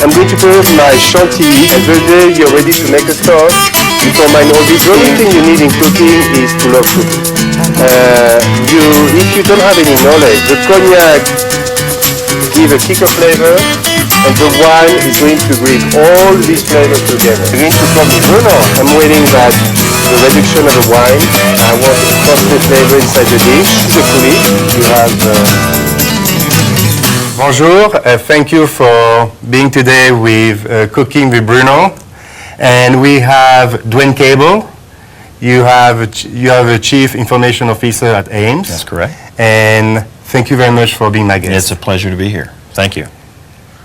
I'm going to put my chantilly, and the day you're ready to make a sauce, you combine all this. The only thing you need in cooking is to love cooking. If you don't have any knowledge, the cognac gives a kick of flavor, and the wine is going to bring all these flavors together. You're going to pour the Bruno. I'm waiting that the reduction of the wine. I want to cross the flavor inside the dish. Hopefully, you have. Bonjour. Thank you for being today with Cooking with Bruno, and we have Dwayne Cable. You have a Chief Information Officer at Ames. That's correct. And thank you very much for being my guest. It's a pleasure to be here. Thank you.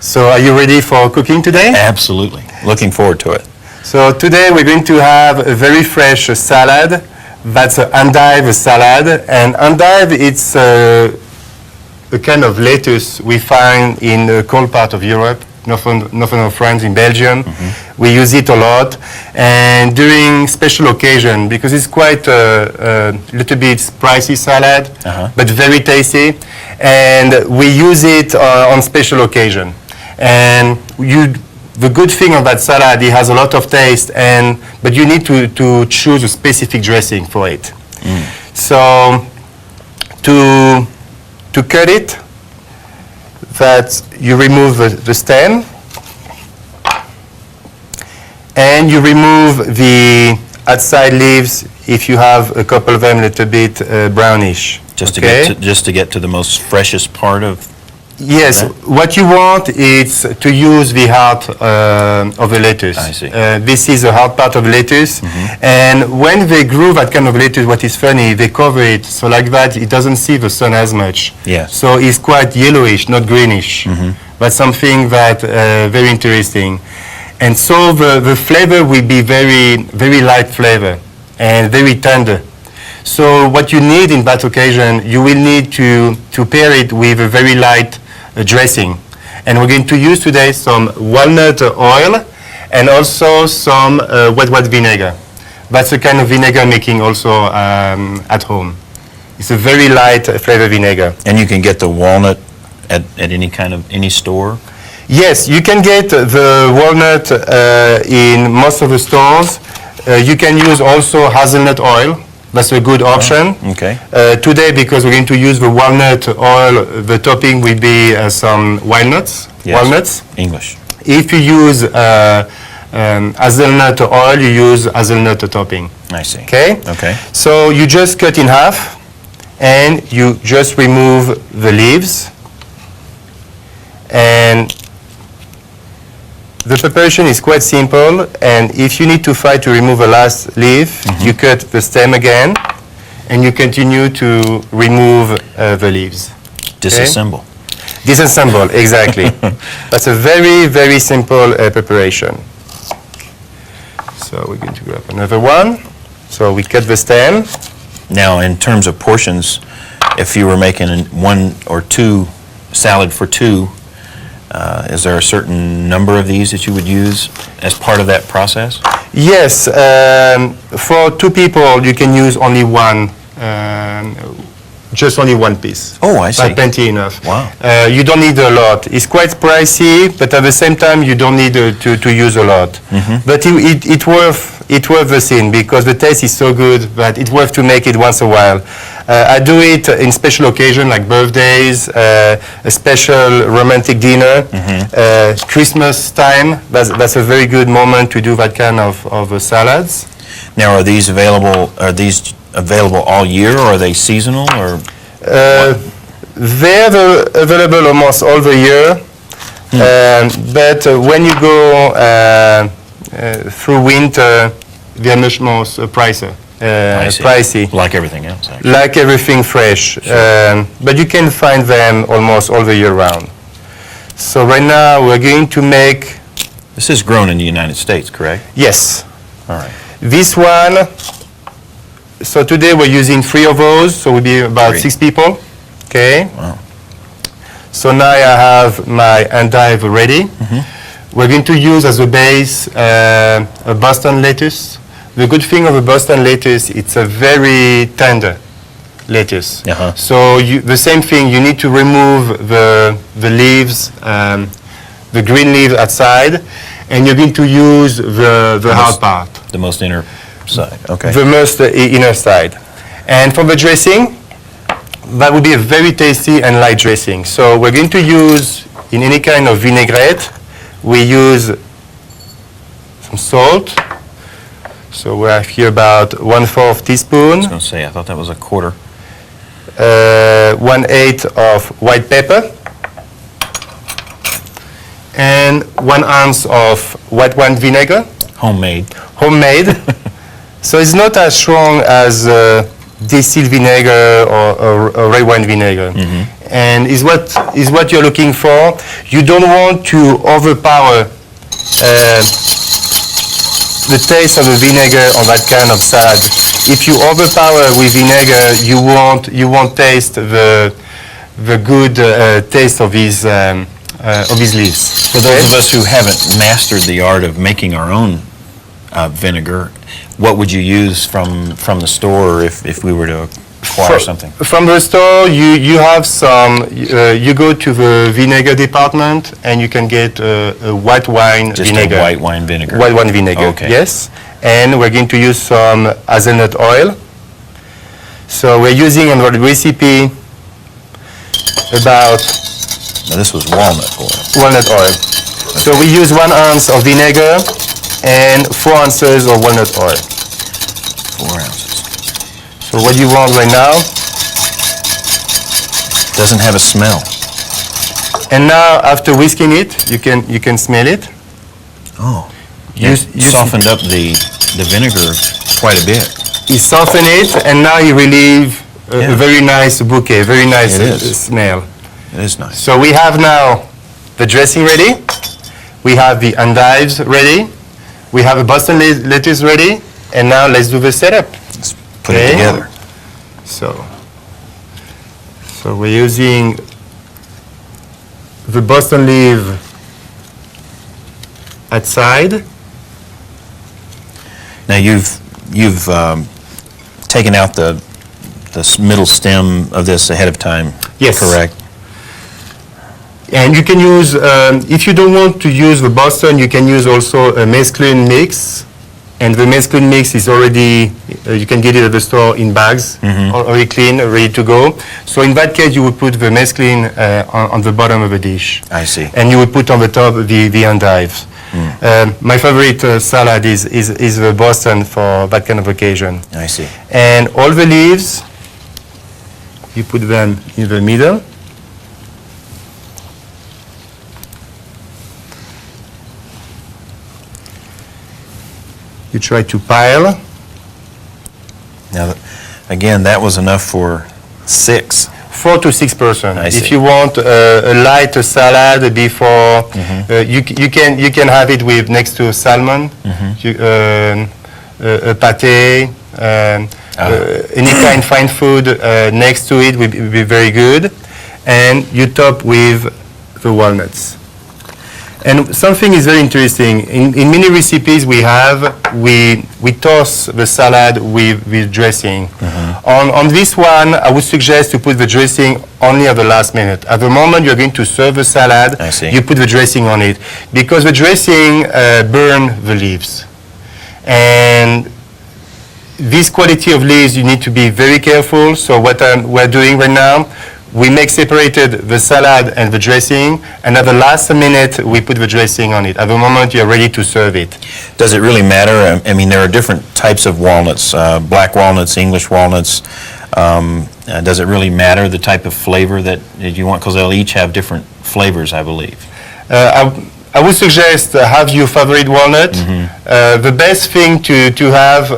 So are you ready for cooking today? Absolutely. Looking forward to it. So today we're going to have a very fresh salad. That's an endive salad. And endive, it's a kind of lettuce we find in the cold part of Europe, northern of France, in Belgium. Mm-hmm. We use it a lot. And during special occasion, because it's quite a little bit spicy salad, but very tasty. And we use it on special occasion. And the good thing of that salad, it has a lot of taste, but you need to choose a specific dressing for it. So to cut it, that you remove the stem, and you remove the outside leaves if you have a couple of them a little bit brownish. Just to get to the most freshest part of. Yes, what you want is to use the heart of the lettuce. I see. This is the hard part of lettuce, and when they grow that kind of lettuce, what is funny, they cover it, so like that it doesn't see the sun as much. Yes. So it's quite yellowish, not greenish. But something that very interesting. And so the flavor will be very, very light flavor and very tender. So what you need in that occasion, you will need to pair it with a very light dressing. And we're going to use today some walnut oil and also some white vinegar. That's the kind of vinegar making also at home. It's a very light flavor vinegar. And you can get the walnut at any store? Yes, you can get the walnut in most of the stores. You can use also hazelnut oil. That's a good option. Okay. Today, because we're going to use the walnut oil, the topping will be some walnuts. Yes. Walnuts. English. If you use hazelnut oil, you use hazelnut topping. I see. Okay? Okay. So you just cut in half, and you just remove the leaves. And the preparation is quite simple, and if you need to fight to remove the last leaf, you cut the stem again, and you continue to remove the leaves. Disassemble. Okay? Disassemble, exactly. That's a very, very simple preparation. So we're going to grab another one. So we cut the stem. Now, in terms of portions, if you were making one or two salad for two, is there a certain number of these that you would use as part of that process? Yes, for two people you can use only one, just only one piece. Oh, I see. That's plenty enough. Wow. You don't need a lot. It's quite pricey, but at the same time you don't need to use a lot. But it's worth the scene, because the taste is so good that it's worth to make it once a while. I do it in special occasion like birthdays, a special romantic dinner, Christmas time. That's a very good moment to do that kind of salads. Now, are these available all year, or are they seasonal, or? They're available almost all the year, but when you go through winter, they're much more pricey. Like everything else, actually. Like everything fresh. Sure. But you can find them almost all the year round. So right now we're going to make... This is grown in the United States, correct? Yes. All right. This one, so today we're using 3 of those, so we'll be about 6 people. Okay. Wow. So now I have my endive ready. We're going to use as a base a Boston lettuce. The good thing of a Boston lettuce, it's a very tender lettuce. So the same thing, you need to remove the leaves, the green leaf outside, and you're going to use the hard part. The most inner side, okay. The most inner side. And for the dressing, that would be a very tasty and light dressing. So we're going to use, in any kind of vinaigrette, we use some salt. So we have here about 1/4 teaspoon. I was going to say, I thought that was a quarter. 1/8 of white pepper, and 1 ounce of white wine vinegar. Homemade. Homemade. So it's not as strong as distilled vinegar or red wine vinegar. And is what you're looking for. You don't want to overpower the taste of the vinegar on that kind of salad. If you overpower with vinegar, you won't taste the good taste of his leaves. For those of us who haven't mastered the art of making our own vinegar, what would you use from the store if we were to acquire something? From the store, you have some. You go to the vinegar department and you can get a white wine vinegar. Just a white wine vinegar. White wine vinegar. Okay. Yes, and we're going to use some hazelnut oil. So we're using in the recipe about. Now this was walnut oil. Walnut oil. So we use 1 ounce of vinegar and 4 ounces of walnut oil. 4 ounces. So what you want right now. Doesn't have a smell. And now after whisking it, you can smell it. Oh. You softened up the vinegar quite a bit. You soften it, and now you relieve a very nice bouquet, very nice smell. It is nice. So we have now the dressing ready. We have the endives ready. We have a Boston lettuce ready. And now let's do the setup. Let's put it together. So we're using the Boston leaf outside. Now you've taken out the middle stem of this ahead of time. Yes. Correct. And you can use, if you don't want to use the Boston, you can use also a mesclun mix. And the mesclun mix is already, you can get it at the store in bags, already clean, ready to go. So in that case, you would put the mesclun on the bottom of the dish. I see. And you would put on the top the endive. My favorite salad is the Boston for that kind of occasion. I see. And all the leaves, you put them in the middle. You try to pile. Now, again, that was enough for 6. 4 to 6 person. I see. If you want a light salad before, you can have it with next to salmon, a pate, any kind of fine food next to it will be very good, and you top with the walnuts. And something is very interesting. In many recipes we toss the salad with dressing. On this one, I would suggest to put the dressing only at the last minute. At the moment you're going to serve the salad, you put the dressing on it. Because the dressing burns the leaves. And this quality of leaves, you need to be very careful. So what we're doing right now, we make separated the salad and the dressing, and at the last minute we put the dressing on it. At the moment you're ready to serve it. Does it really matter? I mean, there are different types of walnuts, black walnuts, English walnuts. Does it really matter the type of flavor that you want? Because they'll each have different flavors, I believe. I would suggest have your favorite walnut. The best thing to have,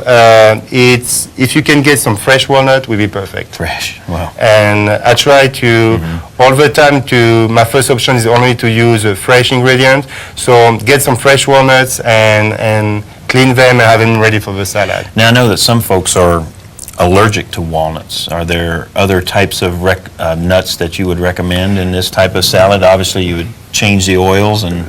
it's if you can get some fresh walnut, would be perfect. Fresh, wow. And I try to, all the time, my first option is only to use a fresh ingredient. So get some fresh walnuts and clean them and have them ready for the salad. Now I know that some folks are allergic to walnuts. Are there other types of nuts that you would recommend in this type of salad? Obviously you would change the oils and...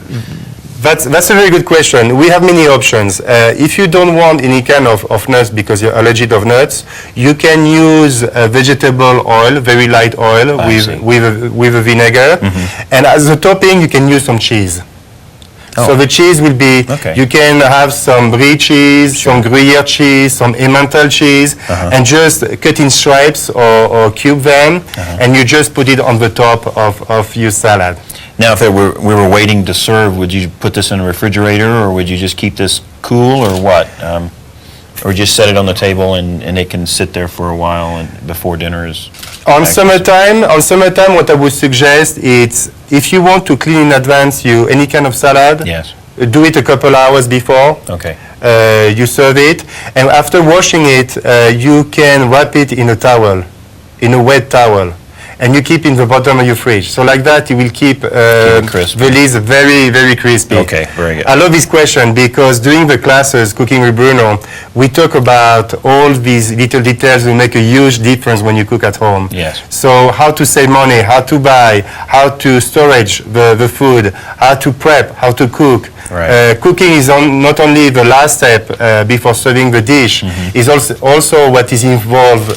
That's a very good question. We have many options. If you don't want any kind of nuts because you're allergic to nuts, you can use vegetable oil, very light oil with a vinegar. And as a topping, you can use some cheese. Oh. So the cheese will be, Okay. you can have some brie cheese, Sure. some Gruyere cheese, some Emmental cheese, and just cut in stripes or cube them, and you just put it on the top of your salad. Now, if we were waiting to serve, would you put this in a refrigerator, or would you just keep this cool, or what? Or just set it on the table and it can sit there for a while and before dinner is... On summertime, what I would suggest is if you want to clean in advance any kind of salad, Yes. do it a couple hours before. Okay. You serve it, and after washing it, you can wrap it in a towel, in a wet towel, and you keep in the bottom of your fridge. So like that, you will keep crispy. the leaves very, very crispy. Okay, very good. I love this question because during the classes, Cooking with Bruno, we talk about all these little details that make a huge difference when you cook at home. Yes. So how to save money, how to buy, how to storage the food, how to prep, how to cook. Right. Cooking is not only the last step before serving the dish, is also what is involved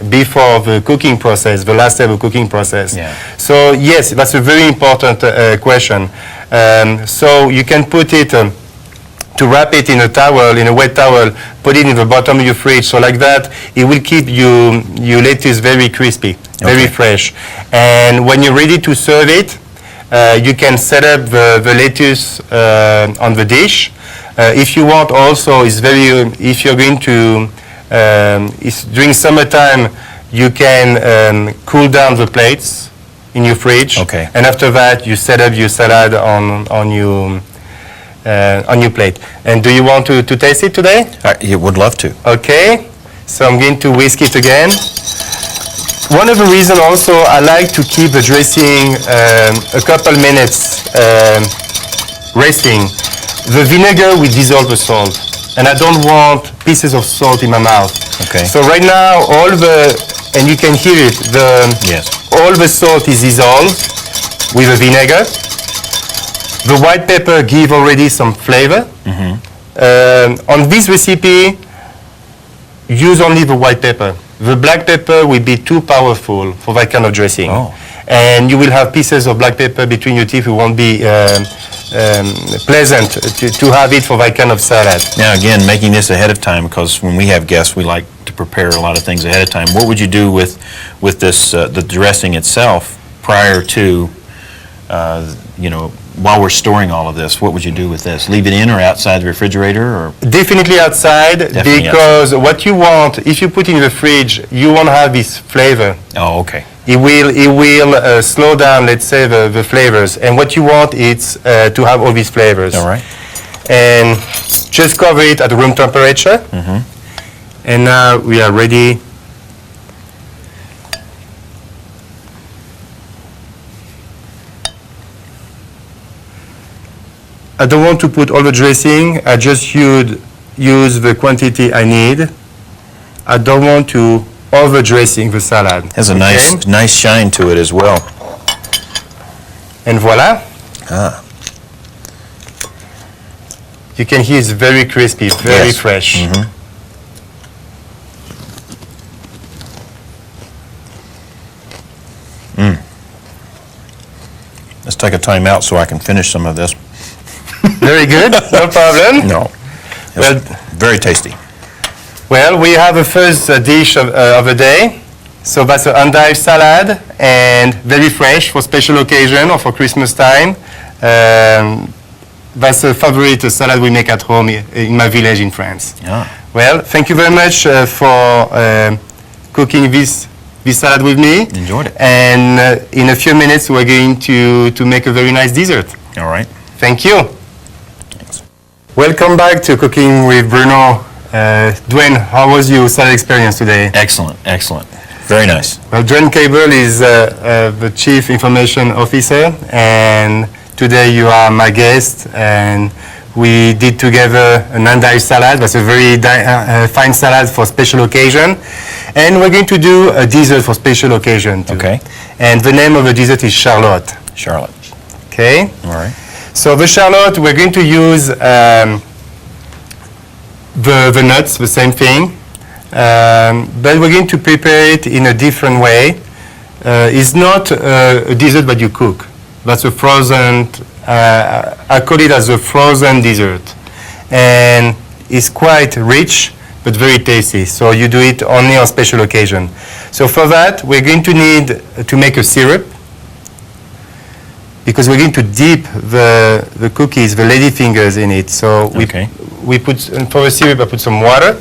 before the cooking process, the last step of cooking process. Yeah. So yes, that's a very important question. So you can put it, to wrap it in a towel, in a wet towel, put it in the bottom of your fridge. So like that, it will keep your lettuce very crispy, very fresh. And when you're ready to serve it, you can set up the lettuce on the dish. If you want also, if you're going to, during summertime, you can cool down the plates in your fridge. Okay. And after that, you set up your salad on your plate. And do you want to taste it today? I would love to. Okay. So I'm going to whisk it again. One of the reasons also I like to keep the dressing a couple minutes resting. The vinegar will dissolve the salt, and I don't want pieces of salt in my mouth. Okay. So right now, and you can hear it, Yes. all the salt is dissolved with the vinegar. The white pepper give already some flavor. On this recipe, use only the white pepper. The black pepper will be too powerful for that kind of dressing. Oh. And you will have pieces of black pepper between your teeth. It won't be pleasant to have it for that kind of salad. Now, again, making this ahead of time, because when we have guests, we like to prepare a lot of things ahead of time. What would you do with this, the dressing itself prior to, while we're storing all of this? What would you do with this? Leave it in or outside the refrigerator? Or Definitely outside, because what you want, if you put it in the fridge, you won't have this flavor. Oh, okay. It will slow down, let's say, the flavors. And what you want is to have all these flavors. All right. And just cover it at room temperature. And now we are ready. I don't want to put all the dressing. I just use the quantity I need. I don't want to over dressing the salad. Has a nice shine to it as well. And voila. Ah. You can hear it's very crispy, very Yes. fresh. Let's take a time out so I can finish some of this. Very good, no problem. No. Well, Very tasty. Well, we have a first dish of the day. So that's an endive salad, and very fresh for special occasion or for Christmas time. That's a favorite salad we make at home in my village in France. Yeah. Well, thank you very much for cooking this salad with me. Enjoyed it. And in a few minutes, we're going to make a very nice dessert. All right. Thank you. Welcome back to Cooking with Bruno. Dwayne, how was your salad experience today? Excellent, excellent. Very nice. Well, Dwayne Cable is the Chief Information Officer, and today you are my guest, and we did together an endive salad. That's a very fine salad for special occasion. And we're going to do a dessert for special occasion too. Okay. And the name of the dessert is Charlotte. Charlotte. Okay? All right. So the Charlotte, we're going to use the nuts, the same thing, but we're going to prepare it in a different way. It's not a dessert that you cook. That's a frozen I call it as a frozen dessert. And it's quite rich, but very tasty. So you do it only on special occasion. So for that, we're going to need to make a syrup, because we're going to dip the cookies, the ladyfingers in it. So we put, for the syrup, I put some water,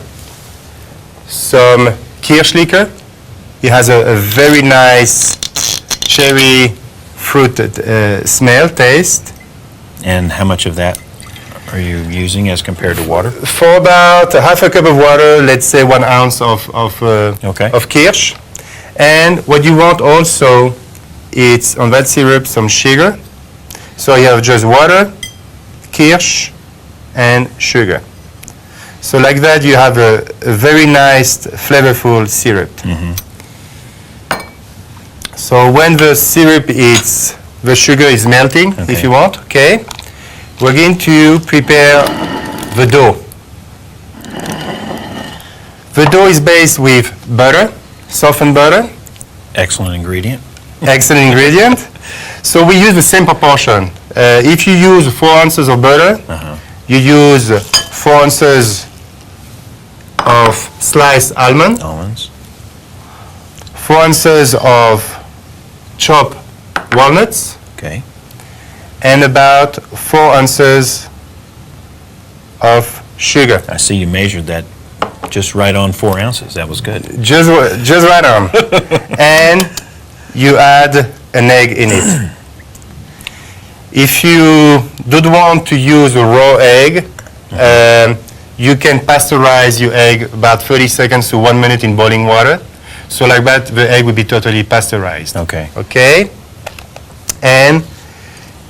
some Kirschlicker. It has a very nice cherry fruit taste. And how much of that are you using as compared to water? For about half a cup of water, let's say 1 ounce of Kirsch. And what you want also, it's on that syrup some sugar. So you have just water, Kirsch, and sugar. So like that you have a very nice, flavorful syrup. So when the syrup is, the sugar is melting, if you want, okay? We're going to prepare the dough. The dough is based with butter, softened butter. Excellent ingredient. Excellent ingredient. So we use the same proportion. If you use 4 ounces of butter, you use 4 ounces of sliced almonds, 4 ounces of chopped walnuts, and about 4 ounces of sugar. I see you measured that just right on 4 ounces. That was good. Just right on. And you add an egg in it. If you don't want to use a raw egg, you can pasteurize your egg about 30 seconds to 1 minute in boiling water. So like that, the egg will be totally pasteurized. Okay? And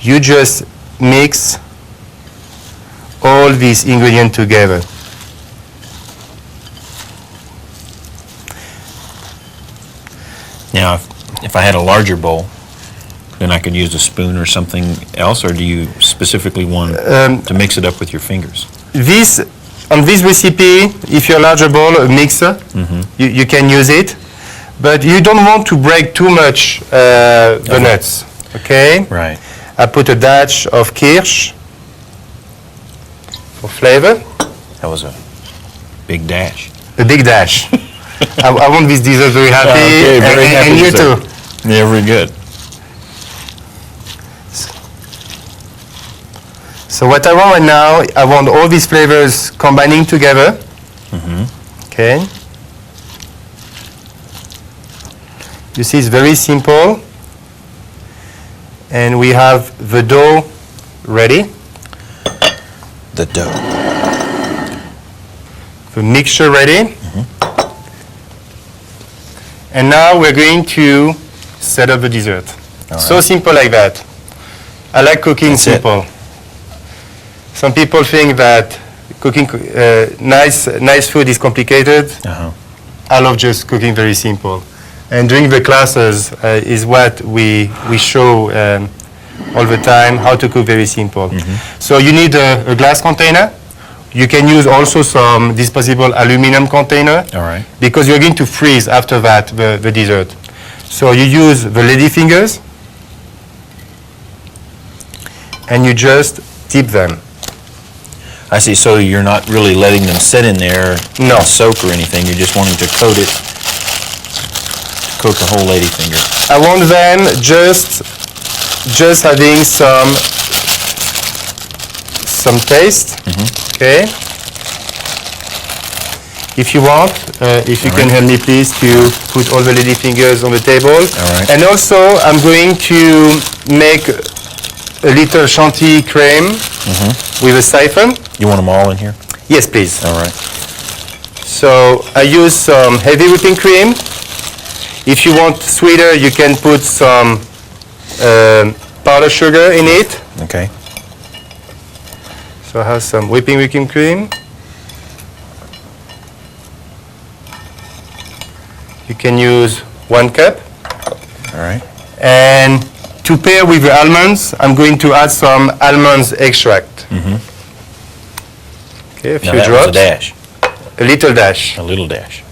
you just mix all these ingredients together. Now, if I had a larger bowl, then I could use a spoon or something else, or do you specifically want to mix it up with your fingers? On this recipe, if you're a larger bowl, a mixer, you can use it, but you don't want to break too much the nuts, okay? Right. I put a dash of Kirsch for flavor. That was a big dash. A big dash. I want this dessert very happy, Okay, very happy and you dessert. too. Yeah, very good. So what I want right now, I want all these flavors combining together. Okay. You see, it's very simple. And we have the dough ready. The dough. The mixture ready. And now we're going to set up the dessert. So simple like that. I like cooking simple. Some people think that cooking nice food is complicated. I love just cooking very simple. And during the classes is what we show all the time, how to cook very simple. So you need a glass container. You can use also some disposable aluminum container, because you're going to freeze after that the dessert. So you use the ladyfingers and you just dip them. I see, so you're not really letting them sit in there No. and soak or anything, you're just wanting to coat it, coat the whole ladyfinger. I want them just having some taste, okay? If you want, if you can help me please to put all the ladyfingers on the table. And also I'm going to make a little chantilly creme with a siphon. You want them all in here? Yes, please. All right. So I use some heavy whipping cream. If you want sweeter, you can put some powdered sugar in it. Okay. So I have some whipping cream. You can use 1 cup. All right. And to pair with the almonds, I'm going to add some almonds extract. Okay, a few Now that drops. was a dash. A little dash. A little dash.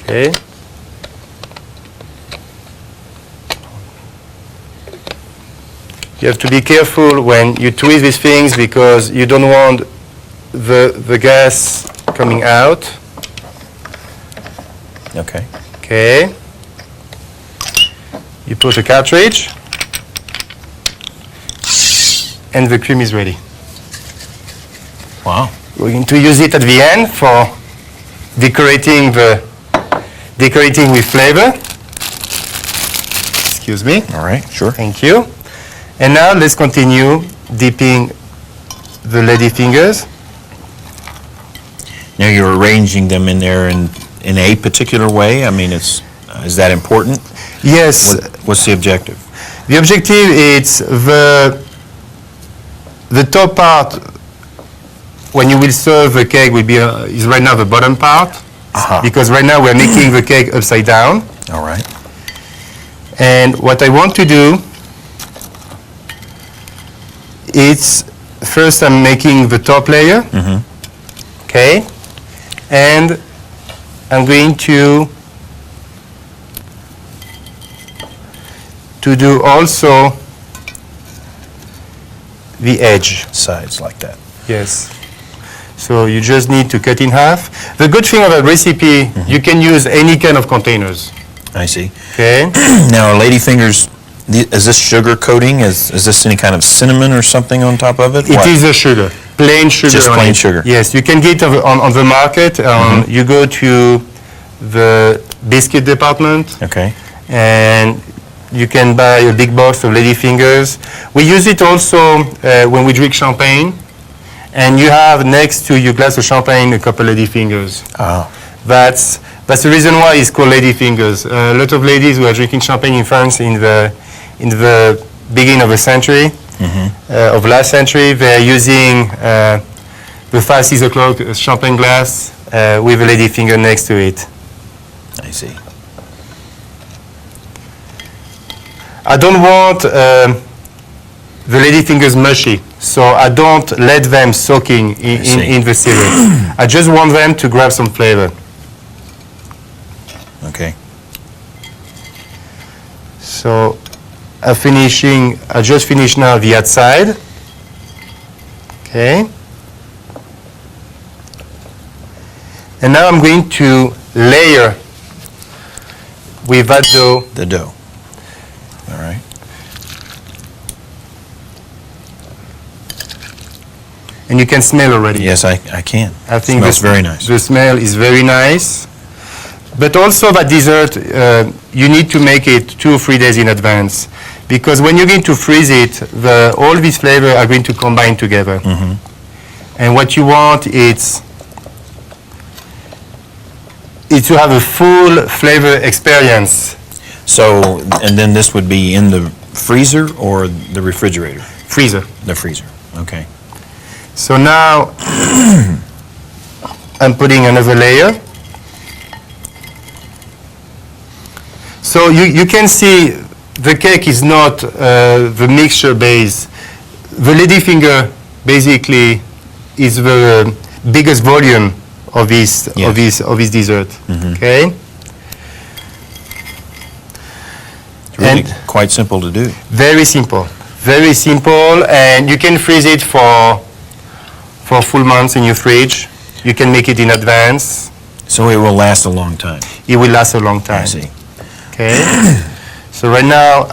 Okay. You have to be careful when you twist these things because you don't want the gas coming out. Okay. Okay. You put a cartridge and the cream is ready. Wow. We're going to use it at the end for decorating with flavor. Excuse me. All right, sure. Thank you. And now let's continue dipping the lady fingers. Now you're arranging them in there in a particular way? I mean, is that important? Yes. What's the objective? The objective is the top part when you will serve the cake will be is right now the bottom part because right now we're making the cake upside down. All right. And what I want to do is first I'm making the top layer. Okay. And I'm going to do also the edge. Sides like that. Yes. So you just need to cut in half. The good thing about recipe, you can use any kind of containers. I see. Okay. Now, ladyfingers, is this sugar coating? Is this any kind of cinnamon or something on top of it? It is a sugar, plain sugar. Just on plain it. sugar. Yes, you can get it on the market. You go to the biscuit department Okay. and you can buy a big box of ladyfingers. We use it also when we drink champagne, and you have next to your glass of champagne a couple ladyfingers. Oh. That's the reason why it's called ladyfingers. A lot of ladies who are drinking champagne in France in the beginning of the century, of last century, they're using the 5, 6 o'clock champagne glass with a ladyfinger next to it. I see. I don't want the ladyfingers mushy, so I don't let them soaking in the syrup. I just want them to grab some flavor. Okay. So I just finished now the outside. Okay. And now I'm going to layer with that dough. The dough. All right. And you can smell already. Yes, I can. I think Smells very nice. The smell is very nice. But also that dessert, you need to make it 2 or 3 days in advance. Because when you're going to freeze it, all these flavors are going to combine together. And what you want is to have a full flavor experience. So, and then this would be in the freezer or the refrigerator? Freezer. The freezer. Okay. So now I'm putting another layer. So you can see the cake is not the mixture base. The ladyfinger basically is the biggest volume of this dessert. Okay. It's really quite simple to do. Very simple, and you can freeze it for full months in your fridge. You can make it in advance. So it will last a long time. It will last a long time. I see. Okay. So right now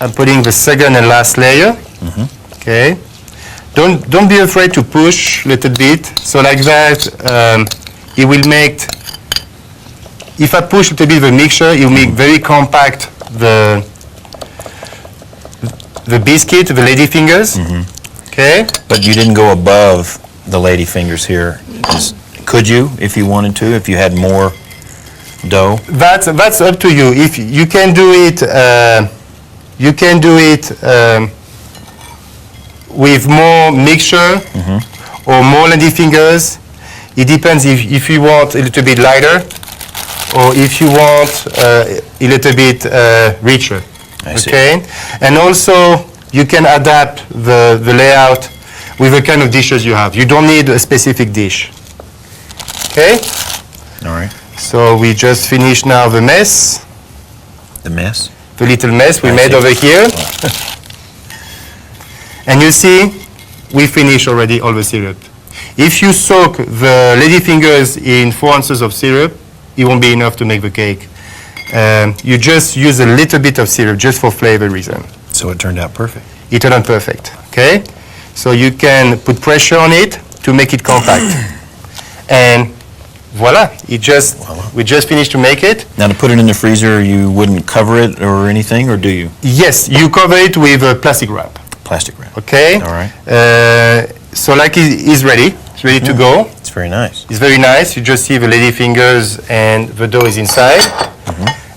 I'm putting the second and last layer. Okay. Don't be afraid to push a little bit. So like that, it will make. If I push a little bit the mixture, it will make very compact the biscuit, the ladyfingers. Okay. But you didn't go above the ladyfingers here. Could you, if you wanted to, if you had more dough? That's up to you. If you can do it, with more mixture or more ladyfingers. It depends if you want a little bit lighter or if you want a little bit richer. I see. Okay, and also you can adapt the layout with the kind of dishes you have. You don't need a specific dish. Okay. All right. So we just finished now the mess. The mess? the little mess we I made see. over here. And you see, we finished already all the syrup. If you soak the ladyfingers in 4 ounces of syrup, it won't be enough to make the cake. You just use a little bit of syrup just for flavor reason. So it turned out perfect. It turned out perfect, okay? So you can put pressure on it to make it compact. And voila, we just finished to make it. Now, to put it in the freezer, you wouldn't cover it or anything, or do you? Yes, you cover it with a plastic wrap, Plastic wrap. okay? All right. So like it's ready. It's ready to go. It's very nice. It's very nice. You just see the lady fingers and the dough is inside.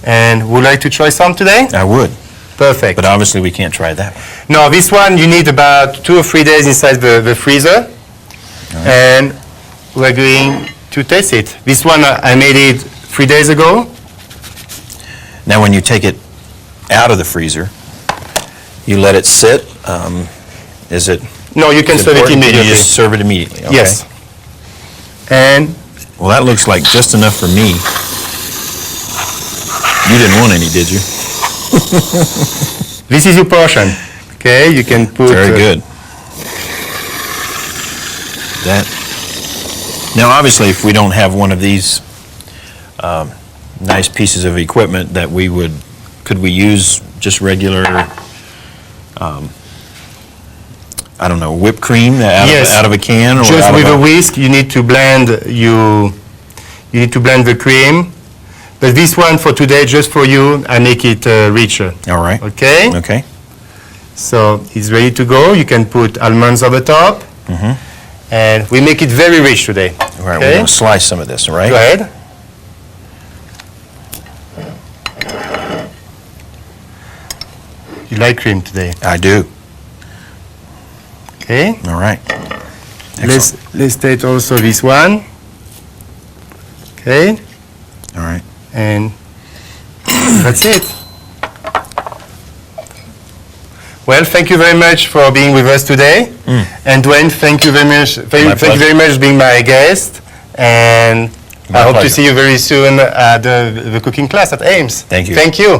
And would like to try some today? I would, Perfect. but obviously we can't try that one. No, this one you need about 2 or 3 days inside the freezer. And we're going to taste it. This one I made it 3 days ago. Now, when you take it out of the freezer, you let it sit. Is it? No, you can is serve it important that immediately. You just serve it immediately. Okay. Yes. And Well, that looks like just enough for me. You didn't want any, did you? this is your portion. Okay, you can put. Very good. That. Now, obviously, if we don't have one of these nice pieces of equipment that we would, could we use just regular, I don't know, whipped cream Yes. out of a can, or Just out with of a whisk, you need to blend the cream. But this one for today, just for you, I make it richer. All right. Okay. Okay. So it's ready to go. You can put almonds over top, and we make it very rich today. All right. Okay. We're going to slice some of this. All right. Go ahead. You like cream today, I do. okay? All right. Let's take also this one, okay? All right. And that's it. Well, thank you very much for being with us today. And Dwayne, thank you very much. Thank you pleasure. very much for being my guest. And My I hope to pleasure. see you very soon at the cooking class at Ames. Thank you. Thank you.